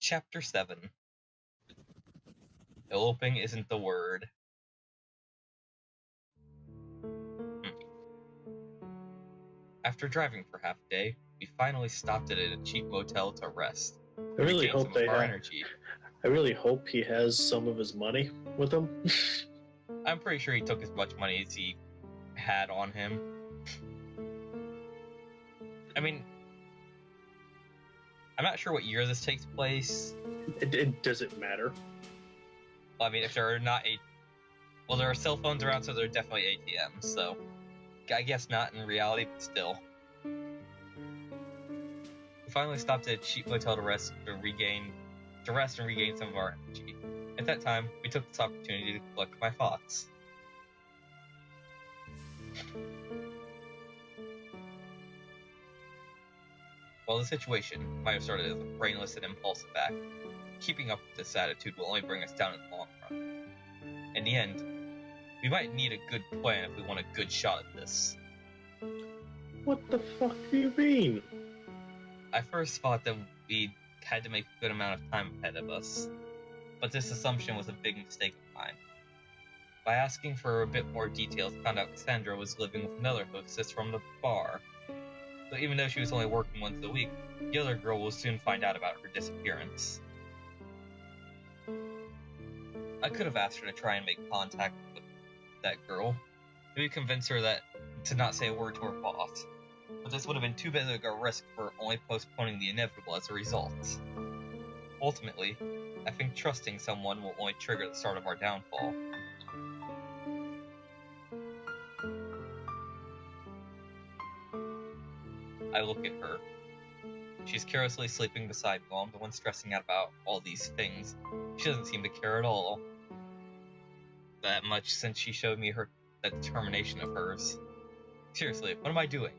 Chapter 7. Eloping isn't the word. After driving for half a day, we finally stopped at a cheap motel to rest. I really hope they have. Energy. I really hope he has some of his money with him. I'm pretty sure he took as much money as he had on him. I mean, I'm not sure what year this takes place. It doesn't matter. Well, I mean, if there are not well, there are cell phones around, so there are definitely ATMs, so I guess not in reality, but still. We finally stopped at a cheap motel to rest and regain some of our energy. At that time, we took this opportunity to collect my thoughts. While the situation might have started as a brainless and impulsive act, keeping up with this attitude will only bring us down in the long run. In the end, we might need a good plan if we want a good shot at this. What the fuck do you mean? I first thought that we had to make a good amount of time ahead of us, but this assumption was a big mistake of mine. By asking for a bit more details, I found out Cassandra was living with another hostess from the bar. So even though she was only working once a week, the other girl will soon find out about her disappearance. I could have asked her to try and make contact with that girl, maybe convince her to not say a word to her boss, but this would have been too big a risk for only postponing the inevitable as a result. Ultimately, I think trusting someone will only trigger the start of our downfall. I look at her. She's carelessly sleeping beside me while I'm the one stressing out about all these things. She doesn't seem to care at all. That much since she showed me that determination of hers. Seriously, what am I doing?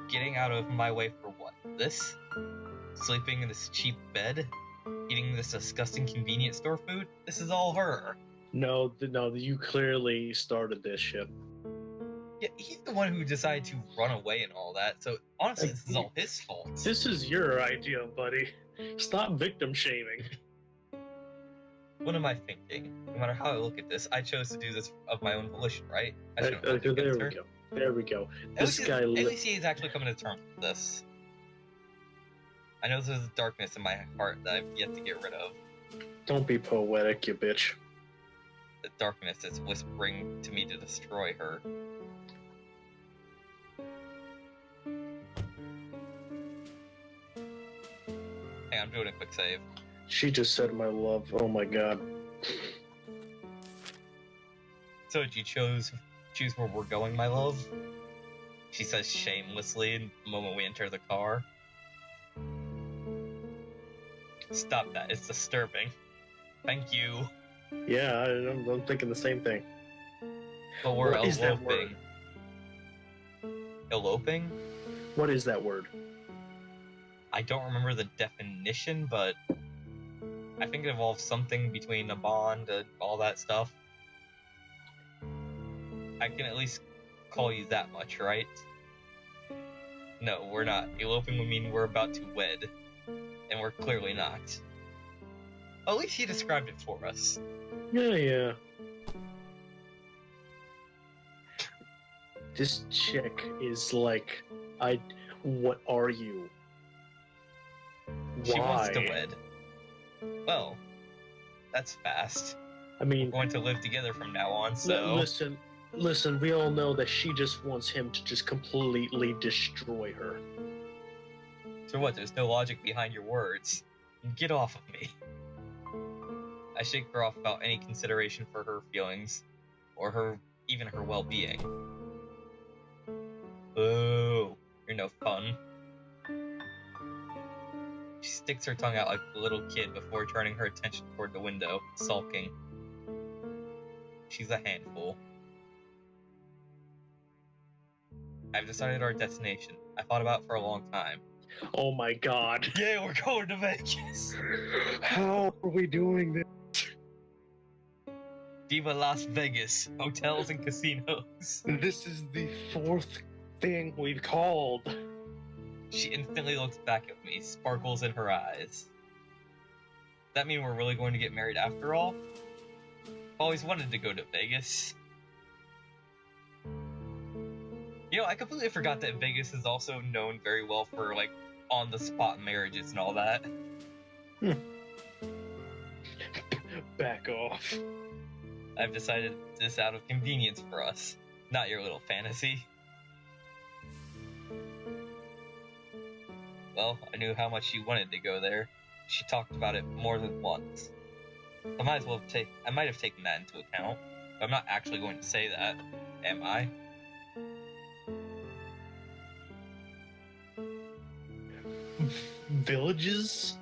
Getting out of my way for what? This? Sleeping in this cheap bed? Eating this disgusting convenience store food? This is all her. No, you clearly started this ship. Yeah, he's the one who decided to run away and all that, so honestly, this is all his fault. This is your idea, buddy. Stop victim shaming. What am I thinking? No matter how I look at this, I chose to do this of my own volition, right? There we go. At least he's actually coming to terms with this. I know there's a darkness in my heart that I've yet to get rid of. Don't be poetic, you bitch. The darkness is whispering to me to destroy her. Hey, I'm doing a quick save. She just said my love. Oh my god. So did you choose where we're going, my love? She says shamelessly the moment we enter the car. Stop that, it's disturbing. Thank you. Yeah, I'm thinking the same thing. But we're eloping. Is that word? Eloping? What is that word? I don't remember the definition, but I think it involves something between a bond and all that stuff. I can at least call you that much, right? No, we're not. Eloping would mean we're about to wed. And we're clearly not. At least he described it for us. Yeah. This chick is like, what are you? Why? She wants to wed. Well, that's fast. I mean, we're going to live together from now on, so... Listen, we all know that she just wants him to just completely destroy her. So what, there's no logic behind your words? Get off of me. I shake her off without any consideration for her feelings, or even her well-being. Boo, you're no fun. She sticks her tongue out like a little kid before turning her attention toward the window, sulking. She's a handful. I've decided our destination. I thought about it for a long time. Oh my god. Yeah, we're going to Vegas! How are we doing this? Viva Las Vegas, hotels and casinos. This is the 4th thing we've called. She instantly looks back at me, sparkles in her eyes. Does that mean we're really going to get married after all? Always wanted to go to Vegas. You know, I completely forgot that Vegas is also known very well for, like, on-the-spot marriages and all that. Back off. I've decided this out of convenience for us, not your little fantasy. Well, I knew how much she wanted to go there. She talked about it more than once. I might have taken that into account, but I'm not actually going to say that, am I? Villages?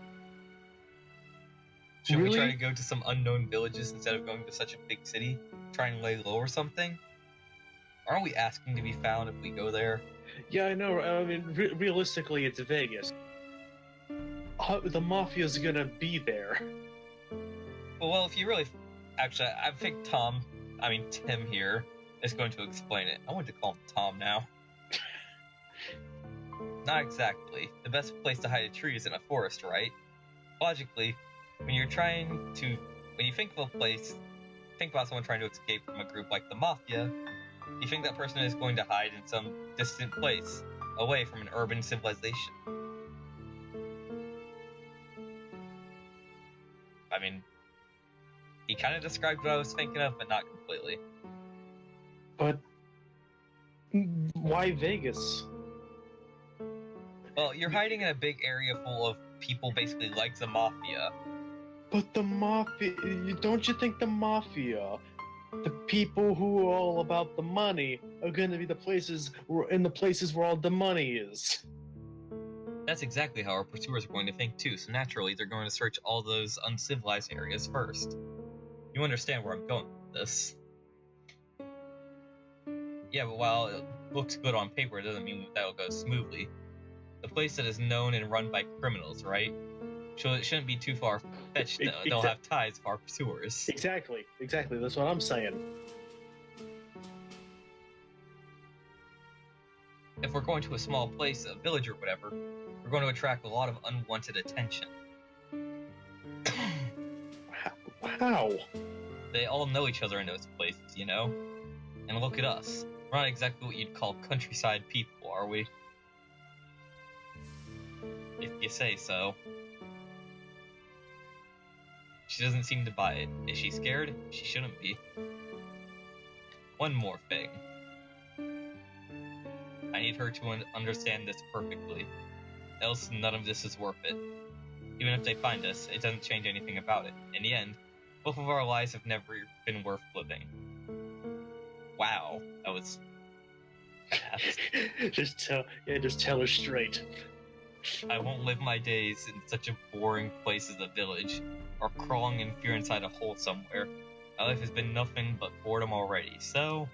Should Really? we try to go to some unknown villages instead of going to such a big city? Try and lay low or something? Aren't we asking to be found if we go there? Yeah, I know. I mean, realistically, it's Vegas. The mafia's gonna be there. Well, if you really... Actually, I think Tim here is going to explain it. I want to call him Tom now. Not exactly. The best place to hide a tree is in a forest, right? Logically, when you think of a place, think about someone trying to escape from a group like the Mafia, you think that person is going to hide in some distant place, away from an urban civilization. I mean, he kind of described what I was thinking of, but not completely. But why Vegas? Well, you're hiding in a big area full of people basically like the Mafia. But the mafia, don't you think the mafia, the people who are all about the money, are going to be the places where all the money is? That's exactly how our pursuers are going to think too, so naturally they're going to search all those uncivilized areas first. You understand where I'm going with this. Yeah, but while it looks good on paper, it doesn't mean that will go smoothly. The place that is known and run by criminals, right? So it shouldn't be too far-fetched. They'll have ties of our pursuers. Exactly. That's what I'm saying. If we're going to a small place, a village or whatever, we're going to attract a lot of unwanted attention. How? They all know each other in those places, you know? And look at us. We're not exactly what you'd call countryside people, are we? If you say so. She doesn't seem to buy it. Is she scared? She shouldn't be. One more thing. I need her to understand this perfectly. Else none of this is worth it. Even if they find us, it doesn't change anything about it. In the end, both of our lives have never been worth living. Wow, that was fast. just tell her straight. I won't live my days in such a boring place as a village, or crawling in fear inside a hole somewhere. My life has been nothing but boredom already, so...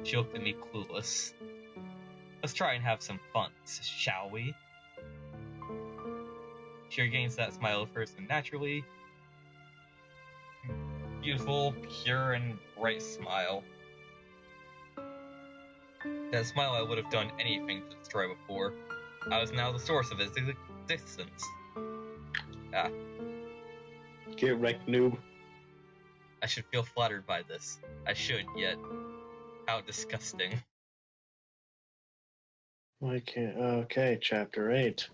She looked at me clueless. Let's try and have some fun, shall we? She regains that smile of hers naturally. Beautiful, pure, and bright smile. That smile I would have done anything to destroy before. I was now the source of its existence. Ah. Get wrecked, noob. I should feel flattered by this. I should, yet. How disgusting. I can't. Okay, chapter 8.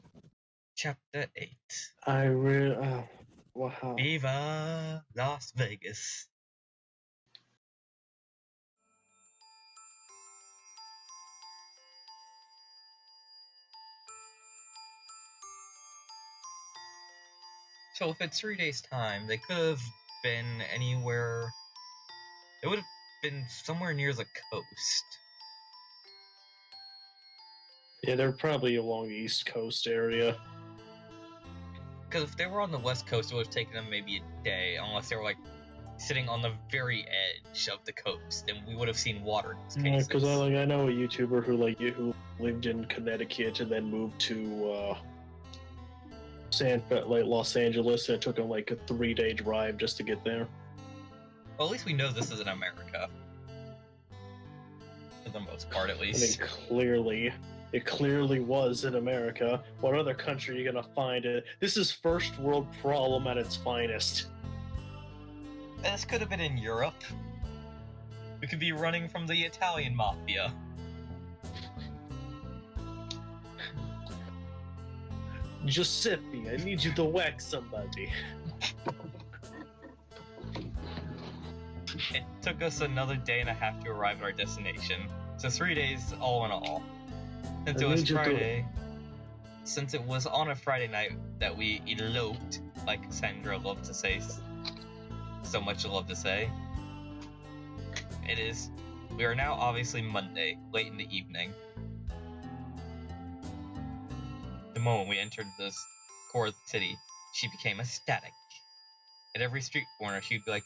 Chapter 8. Wow. Viva Las Vegas. So if it's 3 days' time, they could have been anywhere. It would have been somewhere near the coast. Yeah, they're probably along the East Coast area. Because if they were on the West Coast, it would have taken them maybe a day, unless they were like sitting on the very edge of the coast, and we would have seen water in those Yeah, cases. because I know a YouTuber who lived in Connecticut and then moved to Los Angeles, and it took him like a 3-day drive just to get there. Well, at least we know this isn't America. For the most part, at I mean, least. clearly, It clearly was in America. What other country are you gonna find it? This is first world problem at its finest. This could have been in Europe. We could be running from the Italian mafia. Giuseppe, I need you to whack somebody. It took us another day and a half to arrive at our destination, so 3 days all in all. Since it was Friday, since it was on a Friday night that we eloped, like Cassandra loved to say, so much love to say. We are now obviously Monday, late in the evening. The moment we entered the core of the city, she became ecstatic. At every street corner, she'd be like,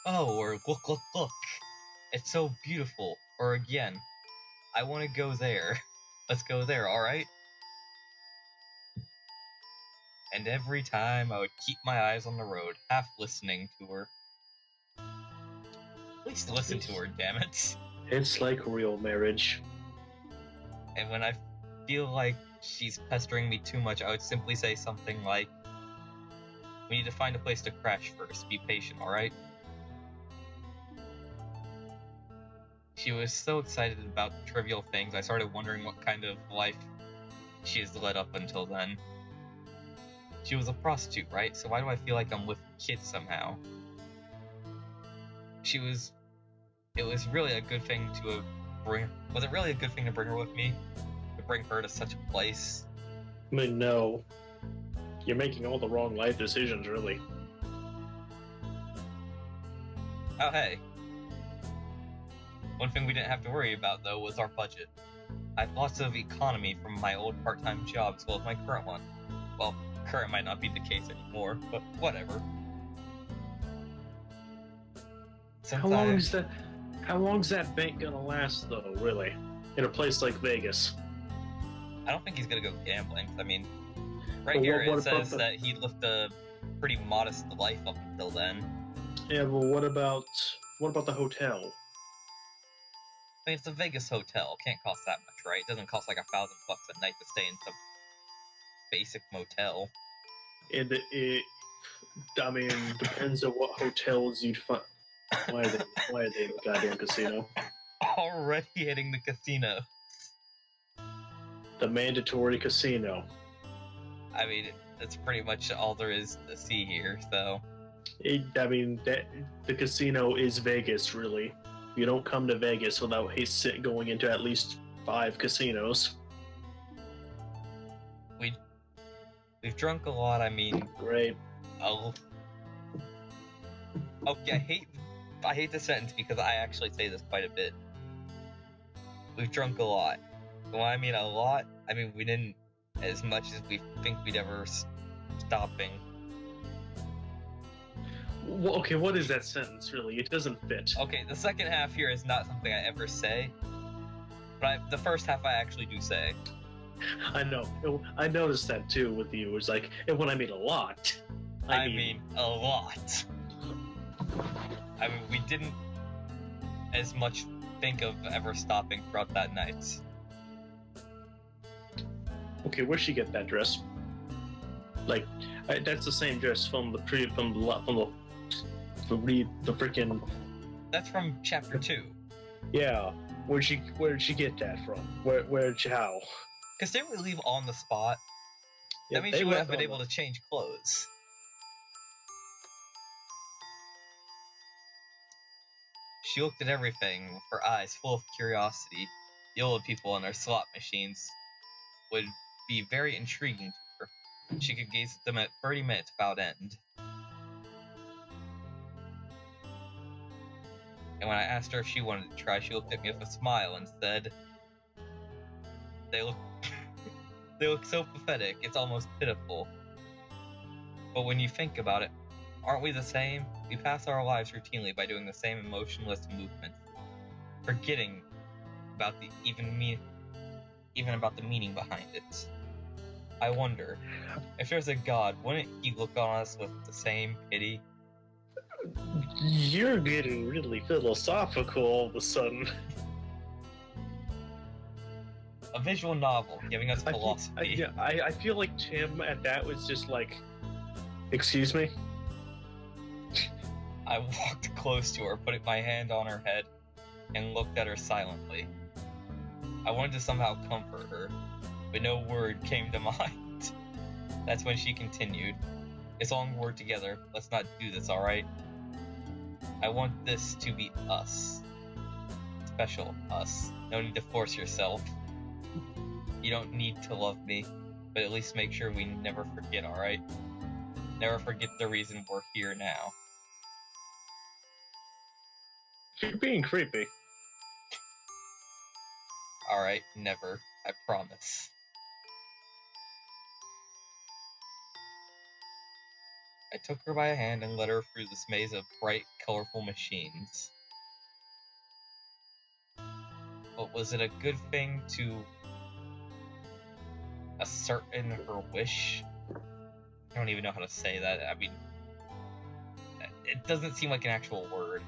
"Oh," or "Look, look, look. It's so beautiful." Or again, "I want to go there. Let's go there, alright?" And every time I would keep my eyes on the road, half listening to her. At least listen to her, damn it. It's like real marriage. And when I feel like she's pestering me too much, I would simply say something like, "We need to find a place to crash first. Be patient, alright?" She was so excited about trivial things, I started wondering what kind of life she has led up until then. She was a prostitute, right? So why do I feel like I'm with kids somehow? It was really a good thing to was it really a good thing to bring her with me? To bring her to such a place? I mean, no. You're making all the wrong life decisions, really. Oh, hey. One thing we didn't have to worry about, though, was our budget. I had lots of economy from my old part-time job as well as my current one. Well, current might not be the case anymore, but whatever. How long's that bank gonna last, though, really? In a place like Vegas? I don't think he's gonna go gambling. I mean, right But here what it says about that he lived a pretty modest life up until then. Yeah, but what about the hotel? I mean, it's a Vegas hotel. Can't cost that much, right? It doesn't cost like $1,000 a night to stay in some basic motel. I mean, depends on what hotels you'd find. Why are they in the goddamn casino? Already hitting the casino. The mandatory casino. I mean, that's pretty much all there is to see here, so... the casino is Vegas, really. You don't come to Vegas without going into at least 5 casinos. We've drunk a lot, I mean... Great. Okay, I hate this sentence because I actually say this quite a bit. We've drunk a lot. When I mean a lot, I mean we didn't as much as we think we'd ever stopping. Well, okay, what is that sentence, really? It doesn't fit. Okay, the second half here is not something I ever say, but the first half I actually do say. I know. I noticed that, too, with you. It's like, and when I mean a lot, I mean a lot. I mean, we didn't as much think of ever stopping throughout that night. Okay, where'd she get that dress? Like, that's the same dress from the freaking. That's from chapter 2. Yeah, where'd she get that from? How? Because didn't we leave on the spot? Yeah, that means she would have been able to change clothes. She looked at everything with her eyes full of curiosity. The old people and their slot machines would be very intriguing to her. She could gaze at them at 30 minutes without end. And when I asked her if she wanted to try, she looked at me with a smile and said, They look so pathetic, it's almost pitiful. But when you think about it, aren't we the same? We pass our lives routinely by doing the same emotionless movements, forgetting about even about the meaning behind it. I wonder, if there's a God, wouldn't he look on us with the same pity? You're getting really philosophical all of a sudden. A visual novel giving us philosophy. I feel like Tim at that was just like, excuse me? I walked close to her, putting my hand on her head, and looked at her silently. I wanted to somehow comfort her, but no word came to mind. That's when she continued. As long as we're together, let's not do this, alright? I want this to be us. Special us. No need to force yourself. You don't need to love me, but at least make sure we never forget, alright? Never forget the reason we're here now. You're being creepy. Alright, never. I promise. I took her by a hand and led her through this maze of bright, colorful machines. But was it a good thing to ascertain her wish? I don't even know how to say that. I mean, it doesn't seem like an actual word.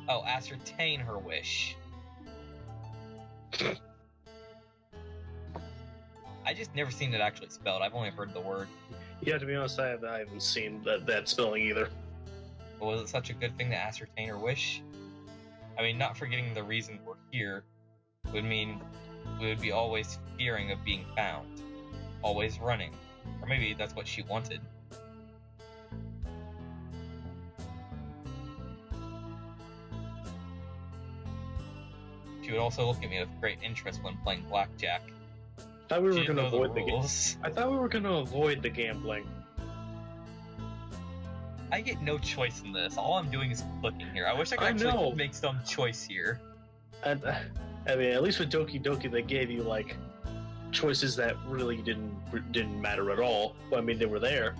Oh, ascertain her wish. I just never seen it actually spelled. I've only heard the word. Yeah, to be honest, I haven't seen that spelling either. But was it such a good thing to ascertain her wish? I mean, not forgetting the reason we're here would mean we would be always fearing of being found. Always running. Or maybe that's what she wanted. She would also look at me with great interest when playing blackjack. I thought we were She didn't going to know avoid the rules. I thought we were going to avoid the gambling. I get no choice in this. All I'm doing is clicking here. I wish I could I know. actually make some choice here. And I mean, at least with Doki Doki, they gave you like choices that really didn't matter at all. Well, I mean, they were there.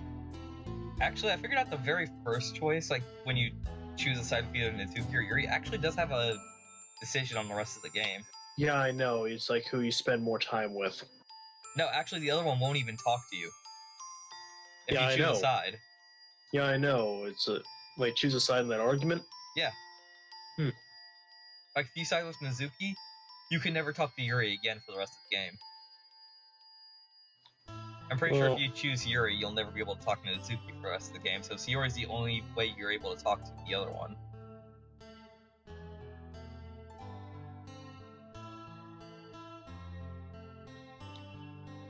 Actually, I figured out the very first choice, like when you choose a side of either Nezuki or Yuri, actually does have a decision on the rest of the game. Yeah, I know. It's like who you spend more time with. No, actually, the other one won't even talk to you. If Yeah, I you choose know. a side. Yeah, I know. Wait, choose a side in that argument? Yeah. Like, if you side with Nezuki, you can never talk to Yuri again for the rest of the game. I'm pretty sure if you choose Yuri, you'll never be able to talk to Nezuki for the rest of the game, so Yuri's the only way you're able to talk to the other one.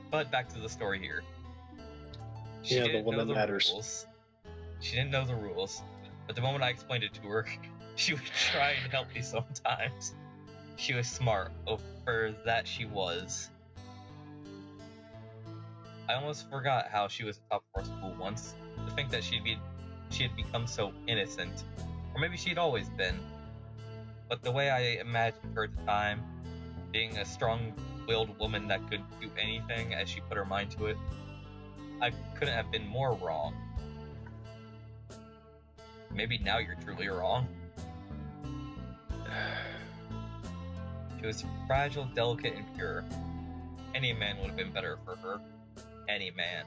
But back to the story here. She Yeah, the didn't one know that matters. rules. She didn't know the rules, but the moment I explained it to her, she would try and help me sometimes. She was smart, for that she was. I almost forgot how she was top of our school once, to think that she had become so innocent, or maybe she'd always been. But the way I imagined her at the time, being a strong-willed woman that could do anything as she put her mind to it, I couldn't have been more wrong. Maybe now you're truly wrong. She was fragile, delicate, and pure. Any man would have been better for her. Any man.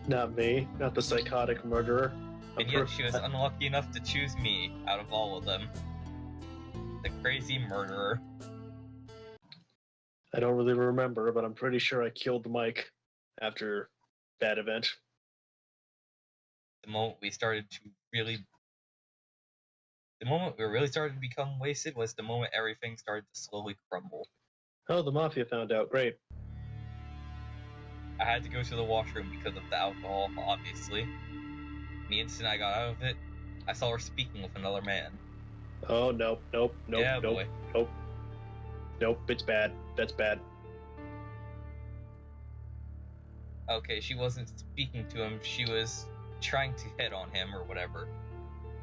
Not me. Not the psychotic murderer. And yet she was unlucky enough to choose me out of all of them. The crazy murderer. I don't really remember, but I'm pretty sure I killed Mike after that event. The moment we really started to become wasted was the moment everything started to slowly crumble. Oh, the Mafia found out. Great. I had to go to the washroom because of the alcohol, obviously. The instant I got out of it, I saw her speaking with another man. Oh, nope, Yeah, boy. Nope, it's bad. That's bad. Okay, she wasn't speaking to him, she was trying to hit on him or whatever.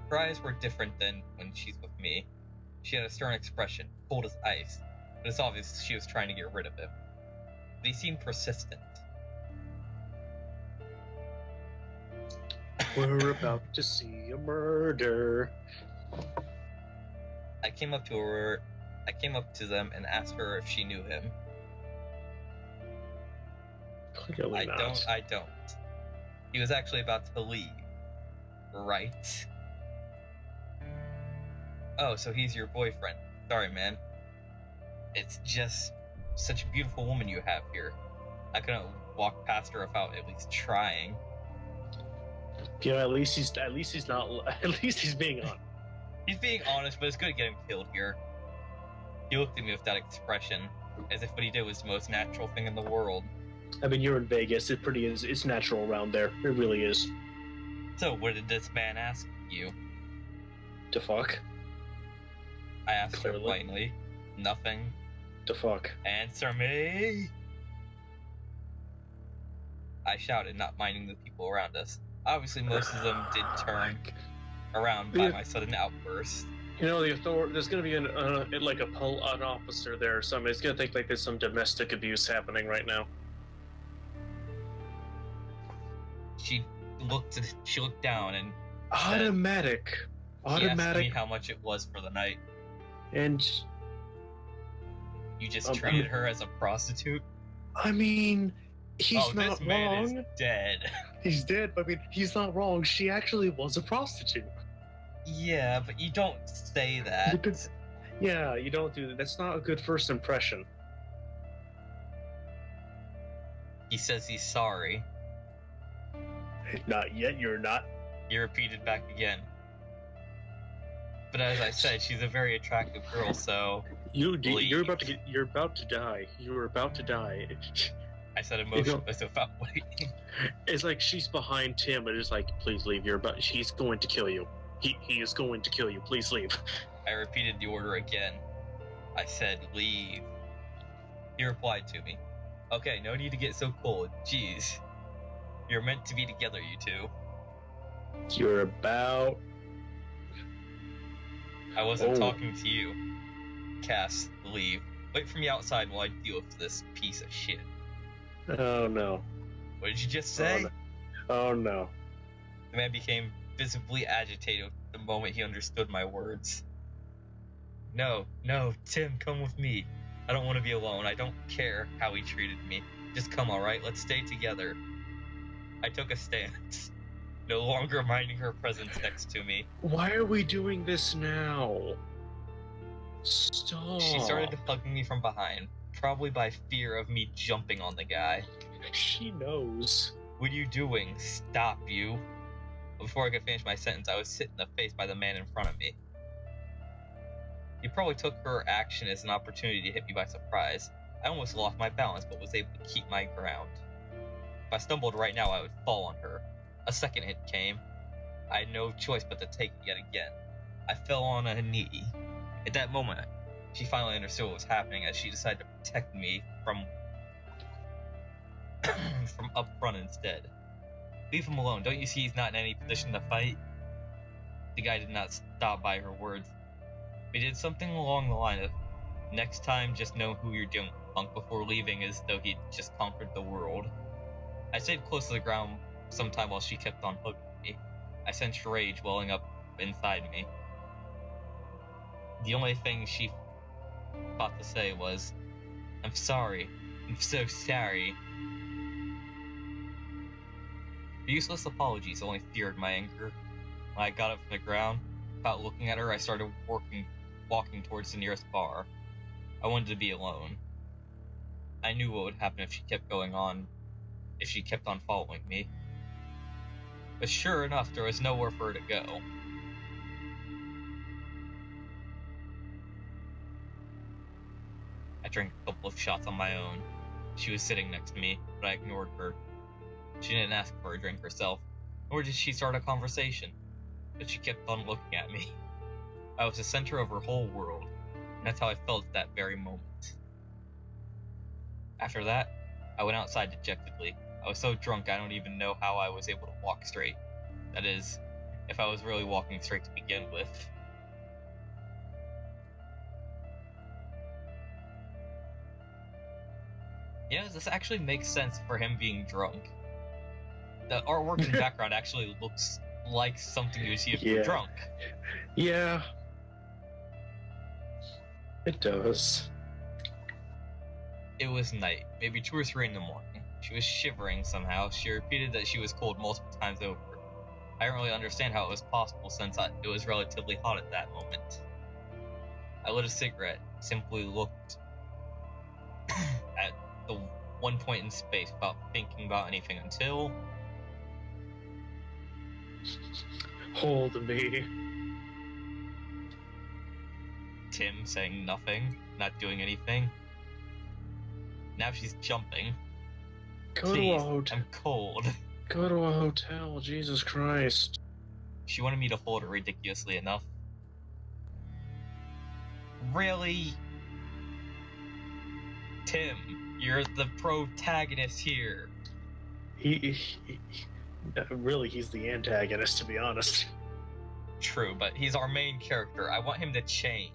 Her eyes were different than when she's with me. She had a stern expression, cold as ice, but it's obvious she was trying to get rid of him. But he seemed persistent. We're about to see a murder. I came up to them and asked her if she knew him. Clearly not. I don't. He was actually about to leave. Right? Oh, so he's your boyfriend. Sorry, man. It's just such a beautiful woman you have here. I couldn't walk past her without at least trying. You know, at least he's not. At least he's being honest. He's being honest, but it's good to get him killed here. He looked at me with that expression, as if what he did was the most natural thing in the world. I mean, you're in Vegas. It's natural around there. It really is. So, what did this man ask you? To fuck? I asked Clearly. her plainly. Nothing. To fuck. Answer me! I shouted, not minding the people around us. Obviously, most of them did turn around by my sudden outburst. You know, there's going to be an officer there or something. It's going to think like there's some domestic abuse happening right now. She looked down and Automatic. She asked me how much it was for the night. And you just treated her as a prostitute? I mean, he's not this man wrong. is dead. He's dead, but I mean, he's not wrong. She actually was a prostitute. Yeah, but you don't say that. Yeah, you don't do that. That's not a good first impression. He says he's sorry. Not yet, you're not. He repeated back again. But as I said, she's a very attractive girl, so... You're about to die. You're about to die. I said emotionless without waiting. It's like she's behind Tim, and it's like, please leave. He's going to kill you. He is going to kill you. Please leave. I repeated the order again. I said, leave. He replied to me. Okay, no need to get so cold. Jeez. You're meant to be together, you two. You're about... I wasn't talking to you. Cass, leave. Wait for me outside while I deal with this piece of shit. Oh no. What did you just say? Oh no. The man became visibly agitated the moment he understood my words. No, Tim, come with me. I don't want to be alone. I don't care how he treated me. Just come, alright? Let's stay together. I took a stance, no longer minding her presence next to me. Why are we doing this now? Stop. She started hugging me from behind, probably by fear of me jumping on the guy. She knows. What are you doing? Stop, you. Before I could finish my sentence, I was hit in the face by the man in front of me. He probably took her action as an opportunity to hit me by surprise. I almost lost my balance, but was able to keep my ground. If I stumbled right now, I would fall on her. A second hit came. I had no choice but to take it yet again. I fell on a knee. At that moment, she finally understood what was happening as she decided to protect me from up front instead. Leave him alone. Don't you see he's not in any position to fight? The guy did not stop by her words. He did something along the line of, next time, just know who you're dealing with, punk, before leaving as though he'd just conquered the world. I stayed close to the ground some time while she kept on hugging me. I sensed rage welling up inside me. The only thing she thought to say was, I'm sorry. I'm so sorry. The useless apologies only fueled my anger. When I got up from the ground, without looking at her, I started walking towards the nearest bar. I wanted to be alone. I knew what would happen if she kept on following me. But sure enough, there was nowhere for her to go. I drank a couple of shots on my own. She was sitting next to me, but I ignored her. She didn't ask for a drink herself, nor did she start a conversation, but she kept on looking at me. I was the center of her whole world, and that's how I felt at that very moment. After that, I went outside dejectedly. I was so drunk I don't even know how I was able to walk straight. That is, if I was really walking straight to begin with. You know, this actually makes sense for him being drunk. The artwork in the background actually looks like something you would see if you're drunk. Yeah. It does. It was night, maybe 2 or 3 in the morning. She was shivering somehow. She repeated that she was cold multiple times over. I don't really understand how it was possible since it was relatively hot at that moment. I lit a cigarette, simply looked the one point in space without thinking about anything until... Hold me. Tim saying nothing, not doing anything. Now she's jumping. Go Please, to a hotel. I'm cold. Go to a hotel, Jesus Christ. She wanted me to hold her ridiculously enough. Really? Tim, you're the protagonist here. Really, he's the antagonist, to be honest. True, but he's our main character. I want him to change.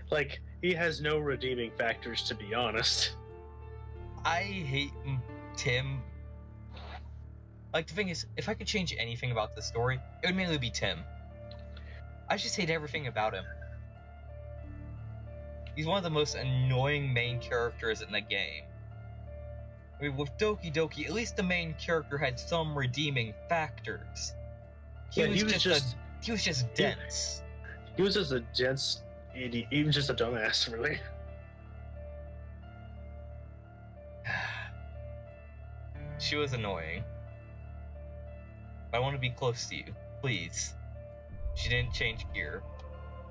Like, he has no redeeming factors, to be honest. I hate Tim. Like, the thing is, if I could change anything about this story, it would mainly be Tim. I just hate everything about him. He's one of the most annoying main characters in the game. I mean, with Doki Doki, at least the main character had some redeeming factors. He was just dense. He was just a dense idiot. He was just a dumbass, really. She was annoying. But I want to be close to you, please. She didn't change gear.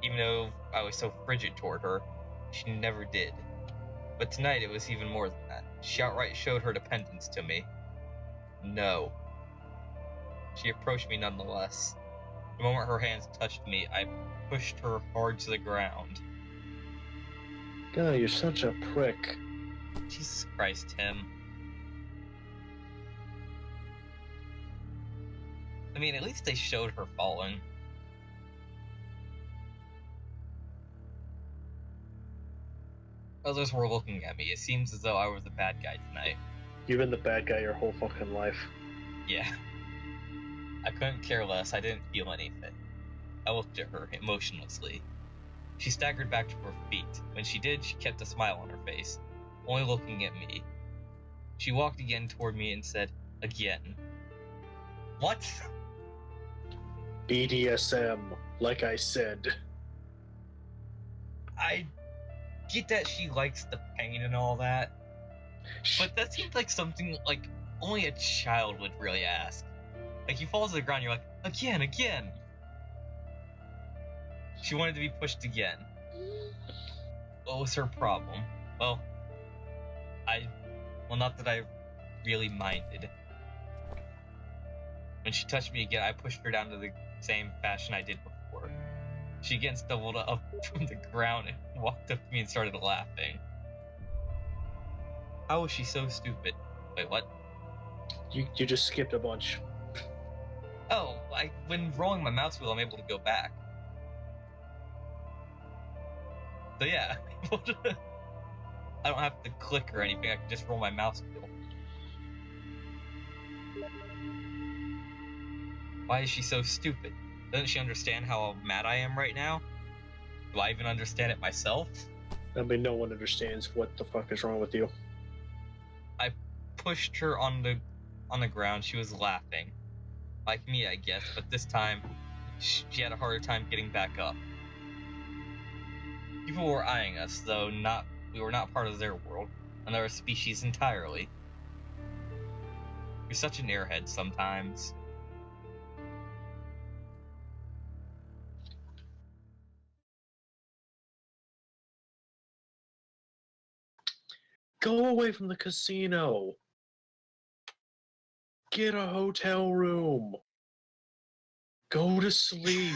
Even though I was so frigid toward her, she never did. But tonight it was even more than that. She outright showed her dependence to me. No. She approached me nonetheless. The moment her hands touched me, I pushed her hard to the ground. God, you're such a prick. Jesus Christ, Tim. I mean, at least they showed her falling. Others were looking at me. It seems as though I was the bad guy tonight. You've been the bad guy your whole fucking life. Yeah. I couldn't care less. I didn't feel anything. I looked at her emotionlessly. She staggered back to her feet. When she did, she kept a smile on her face, only looking at me. She walked again toward me and said, again. What? BDSM, like I said. I get that she likes the pain and all that, but that seems like something like only a child would really ask. Like, he falls to the ground, you're like, again, again. She wanted to be pushed again. What was her problem? Well, not that I really minded. When she touched me again, I pushed her down to the same fashion I did before. She again stumbled up from the ground and walked up to me and started laughing. How was she so stupid? Wait, what? You just skipped a bunch. Oh, when rolling my mouse wheel, I'm able to go back. So yeah, I don't have to click or anything, I can just roll my mouse wheel. Why is she so stupid? Doesn't she understand how mad I am right now? Do I even understand it myself? I mean, no one understands what the fuck is wrong with you. I pushed her on the ground. She was laughing. Like me, I guess, but this time, she had a harder time getting back up. People were eyeing us, though we were not part of their world, another species entirely. You're such an airhead sometimes. Go away from the casino. Get a hotel room. Go to sleep.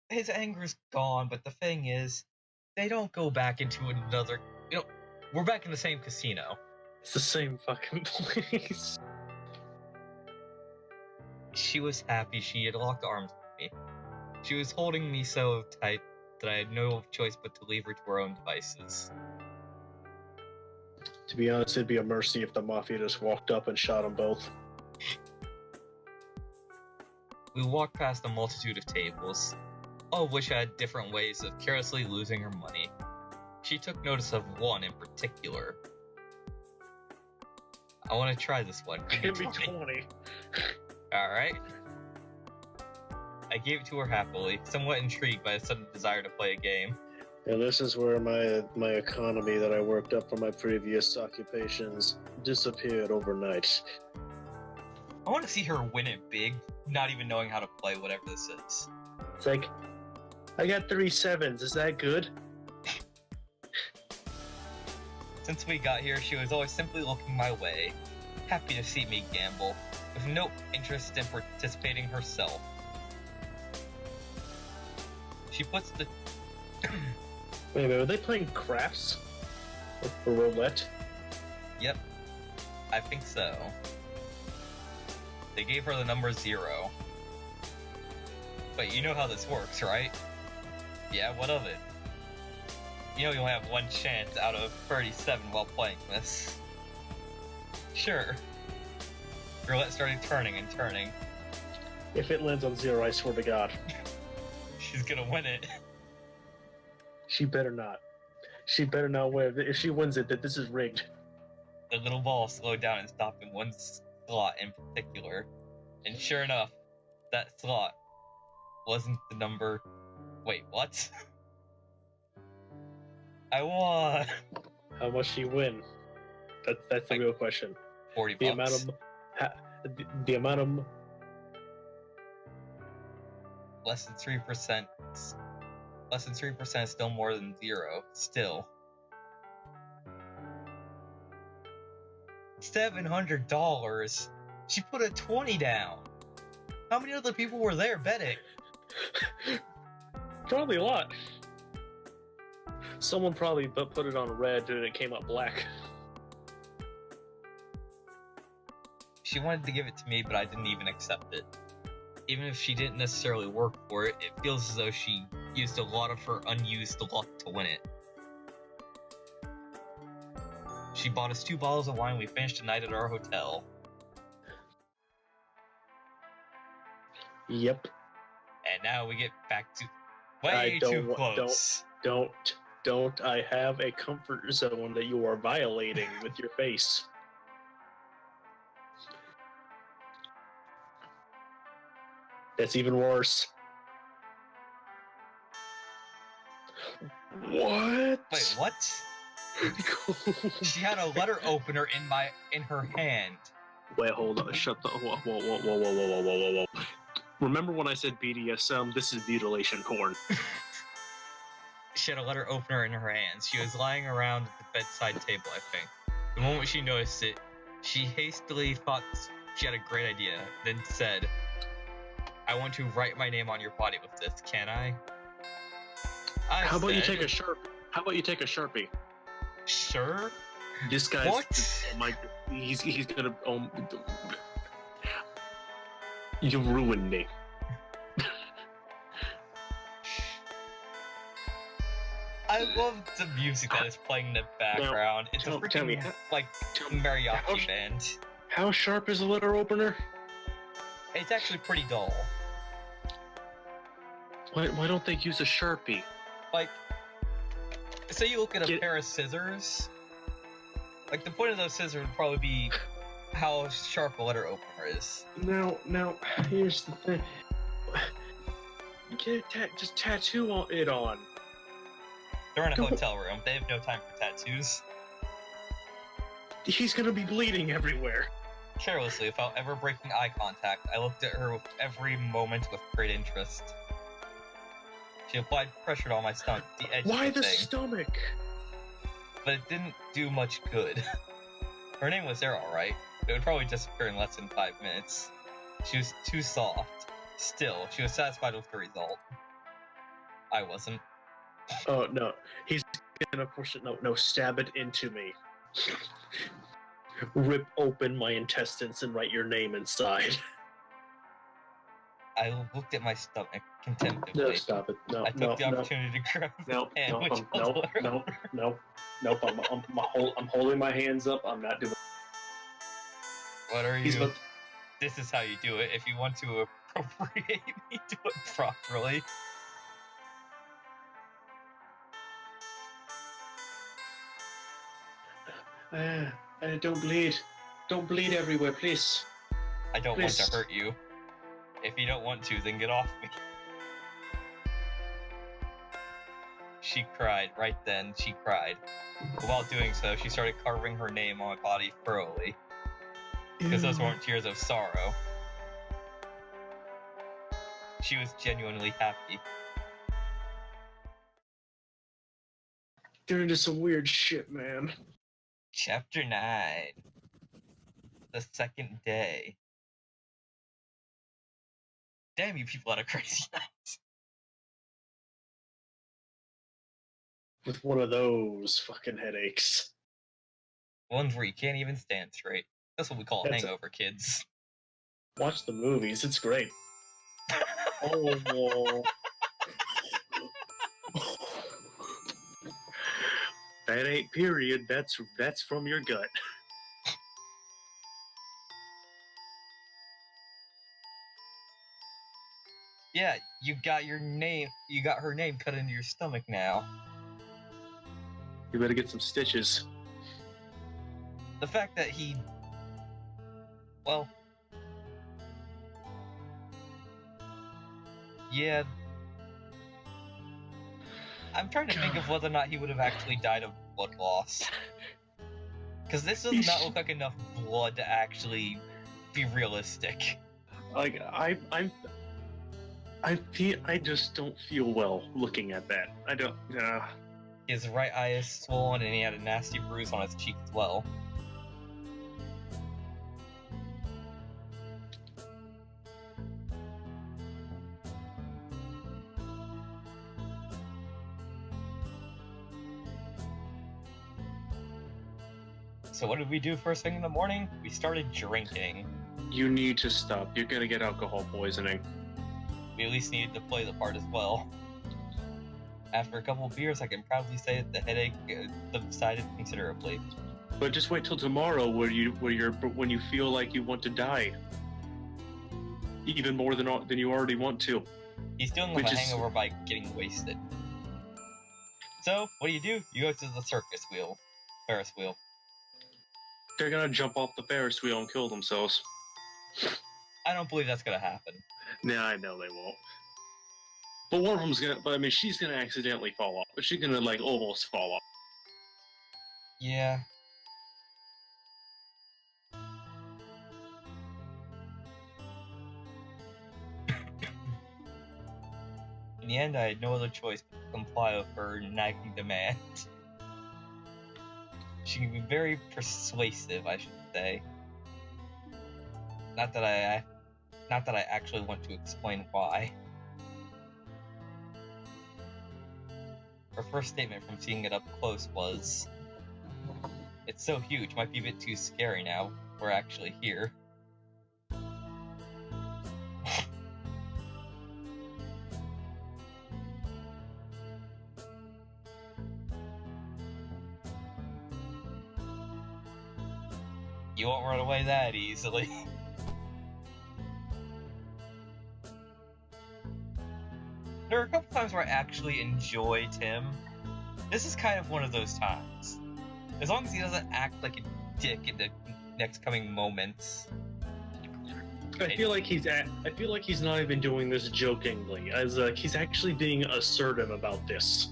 His anger's gone, but the thing is, they don't go back into another... we're back in the same casino. It's the same fucking place. She was happy. She had locked arms with me. She was holding me so tight that I had no choice but to leave her to her own devices. To be honest, it'd be a mercy if the Mafia just walked up and shot them both. We walked past a multitude of tables, all of which had different ways of carelessly losing her money. She took notice of one in particular. I want to try this one. Give me 20. Alright. I gave it to her happily, somewhat intrigued by a sudden desire to play a game. And this is where my economy that I worked up from my previous occupations disappeared overnight. I want to see her win it big, not even knowing how to play whatever this is. It's like, I got 3 7s. Is that good? Since we got here, she was always simply looking my way, happy to see me gamble, with no interest in participating herself. She puts the... Wait a minute, are they playing craps? Or roulette? Yep, I think so. They gave her the number 0. But you know how this works, right? Yeah, what of it? You know you only have 1 chance out of 37 while playing this. Sure. Roulette started turning and turning. If it lands on 0, I swear to God. She's gonna win it. She better not. She better not win. If she wins it, that this is rigged. The little ball slowed down and stopped in one slot in particular. And sure enough, that slot wasn't the number... Wait, what? I won! How much she win? That's the real question. 40 The bucks. the amount of... Less than 3%. Less than 3% is still more than 0. Still. $700. She put a 20 down. How many other people were there betting? Probably a lot. Someone probably put it on red and it came up black. She wanted to give it to me, but I didn't even accept it. Even if she didn't necessarily work for it, it feels as though she used a lot of her unused luck to win it. She bought us 2 bottles of wine. We finished the night at our hotel. Yep. And now we get back to... Way too close. Don't I have a comfort zone that you are violating with your face? That's even worse. What? Wait, what? She had a letter opener in her hand. Wait, hold on. Shut the... Whoa. Remember when I said BDSM? This is mutilation porn. She had a letter opener in her hands. She was lying around at the bedside table, I think. The moment she noticed it, she hastily thought she had a great idea, then said, I want to write my name on your body with this, can I? How about you take a Sharpie? Sure? This guy's... What? He's gonna... you ruined me. I love the music that is playing in the background. It's a freaking, mariachi band. How sharp is a letter opener? It's actually pretty dull. Why don't they use a Sharpie? Like, say you look at a pair of scissors. Like, the point of those scissors would probably be how sharp a letter opener is. Now, here's the thing. Just tattoo it on. They're in a hotel room. They have no time for tattoos. He's gonna be bleeding everywhere. Carelessly, without ever breaking eye contact, I looked at her with every moment with great interest. She applied pressure on my stomach, the edge of the thing. Why the stomach? But it didn't do much good. Her name was there alright. It would probably disappear in less than 5 minutes. She was too soft. Still, she was satisfied with the result. I wasn't. Oh, no. He's gonna push it. No, stab it into me. Rip open my intestines and write your name inside. I looked at my stomach contemptibly. No, stop it. No, I took the opportunity to grab his hand, which I'm holding my hands up. I'm not doing. What are you? This is how you do it. If you want to appropriate me, do it properly. Don't bleed. Don't bleed everywhere, please. I don't want to hurt you. If you don't want to, then get off me. She cried. Right then, she cried. But while doing so, she started carving her name on my body thoroughly. Because those weren't tears of sorrow. She was genuinely happy. They're into some weird shit, man. Chapter 9. The second day. Damn, you people had a crazy night. With one of those fucking headaches. Ones where you can't even stand straight. That's what we call a That's hangover, kids. Watch the movies, it's great. Oh. That ain't period, that's from your gut. Yeah, you got her name cut into your stomach now. You better get some stitches. The fact that well, yeah, I'm trying to think of whether or not he would have actually died of blood loss. Because this does not look like enough blood to actually be realistic. Like, I just don't feel well looking at that. I don't, His right eye is swollen and he had a nasty bruise on his cheek as well. So what did we do first thing in the morning? We started drinking. You need to stop. You're gonna get alcohol poisoning. We at least needed to play the part as well. After a couple of beers, I can proudly say that the headache subsided considerably. But just wait till tomorrow, when you feel like you want to die, even more than you already want to. He's dealing with a hangover by getting wasted. So what do? You go to the Ferris wheel. They're gonna jump off the Ferris wheel and kill themselves. I don't believe that's gonna happen. Nah, I know they won't. But one of them's gonna. But I mean, she's gonna accidentally fall off. But she's gonna like almost fall off. Yeah. In the end, I had no other choice but to comply with her nagging demand. She can be very persuasive, I should say. Not that I actually want to explain why. Her first statement from seeing it up close was, "It's so huge, might be a bit too scary now. We're actually here." You won't run away that easily. There are a couple times where I actually enjoy Tim. This is kind of one of those times. As long as he doesn't act like a dick in the next coming moments. I feel like he's not even doing this jokingly, as he's actually being assertive about this.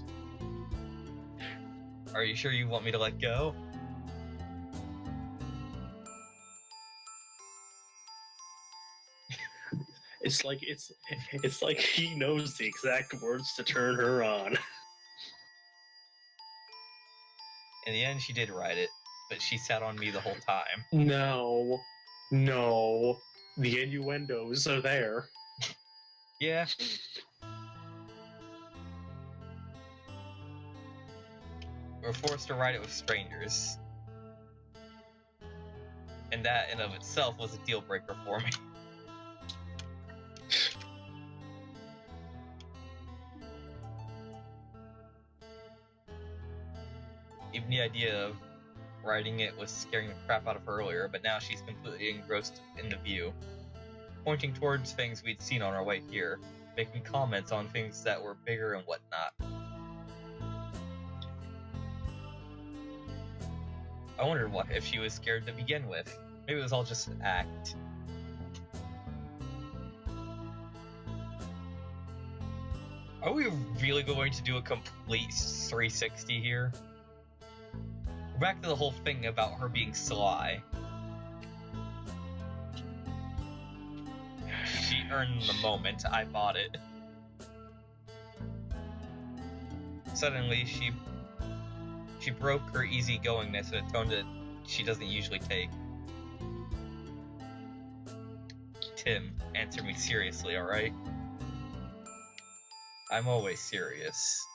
Are you sure you want me to let go? It's like he knows the exact words to turn her on. In the end, she did ride it, but she sat on me the whole time. No, the innuendos are there. Yeah. We're forced to ride it with strangers. And that in of itself was a deal breaker for me. Even the idea of riding it was scaring the crap out of her earlier, but now she's completely engrossed in the view, pointing towards things we'd seen on our way here, making comments on things that were bigger and whatnot. I wondered what if she was scared to begin with. Maybe it was all just an act. Are we really going to do a complete 360 here? Back to the whole thing about her being sly. She earned the moment. I bought it. Suddenly, she broke her easygoingness in a tone that she doesn't usually take. Tim, answer me seriously, alright? I'm always serious.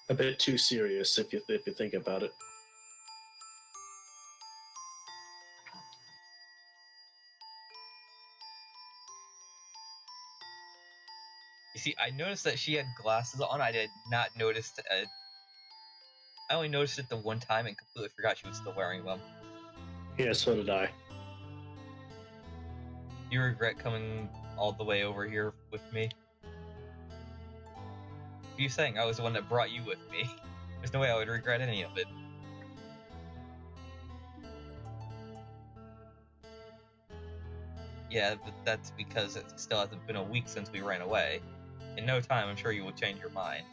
A bit too serious if you think about it. You see, I noticed that she had glasses on. I did not notice. I only noticed it the one time and completely forgot she was still wearing them. Yeah, so did I. You regret coming all the way over here with me? What are you saying? I was the one that brought you with me. There's no way I would regret any of it. Yeah, but that's because it still hasn't been a week since we ran away. In no time, I'm sure you will change your mind.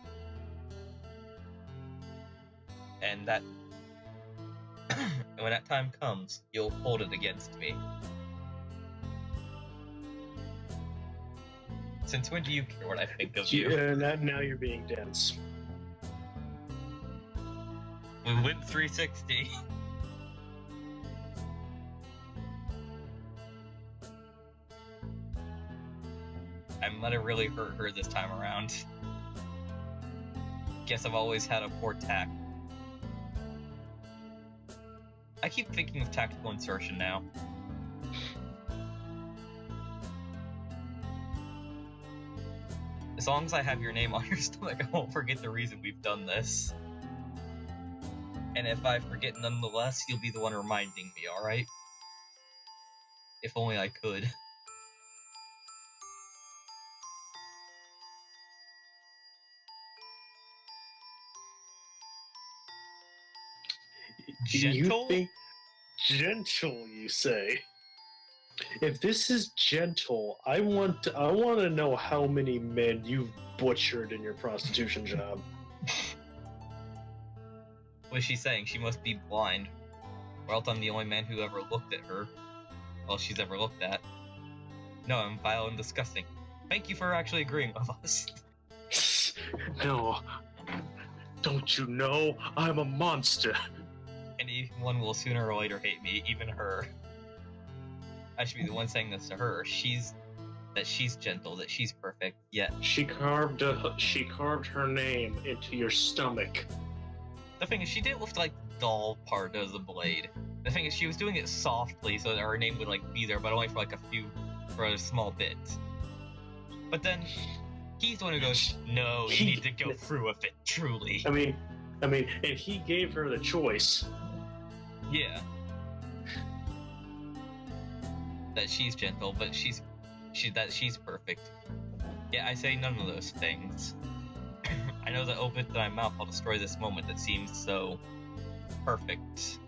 And that... and when that time comes, you'll hold it against me. Since when do you care what I think of you? Yeah, now you're being dense. We went 360. I might have really hurt her this time around. Guess I've always had a poor tact. I keep thinking of tactical insertion now. As long as I have your name on your stomach, I won't forget the reason we've done this. And if I forget nonetheless, you'll be the one reminding me, alright? If only I could. Gentle? You think gentle, you say? If this is gentle, I want to know how many men you've butchered in your prostitution job. What is she saying? She must be blind. Or else I'm the only man who ever looked at her. Well, she's ever looked at. No, I'm vile and disgusting. Thank you for actually agreeing with us. No. Don't you know I'm a monster? Anyone will sooner or later hate me, even her. I should be the one saying this to her. That she's gentle, that she's perfect, yet... She carved her name into your stomach. The thing is, she didn't lift, like, the dull part of the blade. The thing is, she was doing it softly so that her name would, like, be there, but only for, like, for a small bit. But then, he's the one who goes, no, you need to go through with it, truly. I mean, and he gave her the choice. Yeah. That she's gentle, but she's perfect. Yeah, I say none of those things. I know that open my mouth, I'll destroy this moment that seems so perfect.